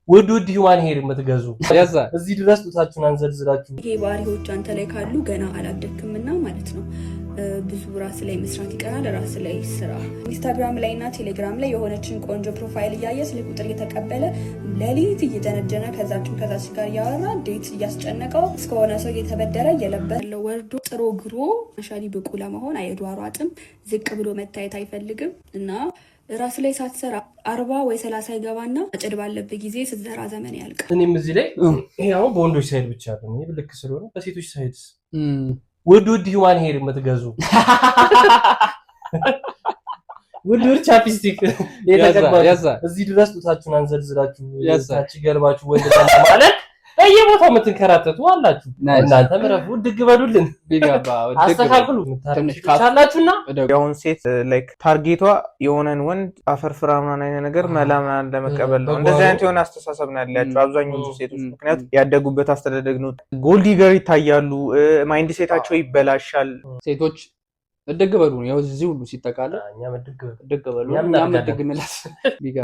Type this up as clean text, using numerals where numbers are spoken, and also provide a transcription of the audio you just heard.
ውድ ሂውማን ሄር የምትገዙ እዚህ ድረስ ጡታችሁን አንዘልዝላችሁ ይሄ ባህሪዎች አንተ ላይ ካሉ ገና አላደክምና ማለት ነው። ብዙ ራስ ላይ መስራት ይቀራል። ራስ ላይ ስራ ኢንስታግራም ላይ እና ቴሌግራም ላይ የሆነችን ቆንጆ ፕሮፋይል እያየ ስለ ቁጥር እየተቀበለ ሌሊት እየደነደነ ከዛች ጋር ያወራ ዴት እያስጨነቀው እስከሆነ ሰው እየተበደረ እየለበለ ወርዶ ጥሮ ግሮ አሻሊ ብቁ ለመሆን አይዷሩ አጥም ዝቅ ብሎ መታየት አይፈልግም እና ራስ ላይ ሳትሰራ 40 ወይ 30 ይገባና አጭድ ባለበት ጊዜ ስትዘራ ዘመን ያልቃል። እኔም እዚህ ላይ ይሄው በወንዶች ሳይድ ብቻ ነው ይሄ ልክ ስለሆነ በሴቶች ሳይድስ ውድ ሂውማን ሄር የምትገዙ ውድ ቻፕስቲክ የተቀባለ እዚህ ድረስ ጡታችሁን አንዘልዝላችሁ ታች ገልባችሁ ወንድ ማለት በየቦታው የምትንከራተቱ አላችሁ። እናንተ ምረፉ ድግ በሉልን አስተካክሉ ታላችሁና ያውን ሴት ላይክ ታርጌቷ የሆነን ወንድ አፈርፍራ ምናምን አይነት ነገር መላምናን ለመቀበል ነው። እንደዚህ አይነት የሆነ አስተሳሰብ ነው ያላችሁ አብዛኞቹ ሴቶች። ምክንያቱም ያደጉበት አስተዳደግ ነው። ጎልድ ዲገር ይታያሉ። ማይንድ ሴታቸው ይበላሻል። ሴቶች እድግ በሉ ነው ያው እዚህ ሁሉ ሲጠቃለ እኛ መድግ በሉ እኛ መድግ እንላለን ቢጋ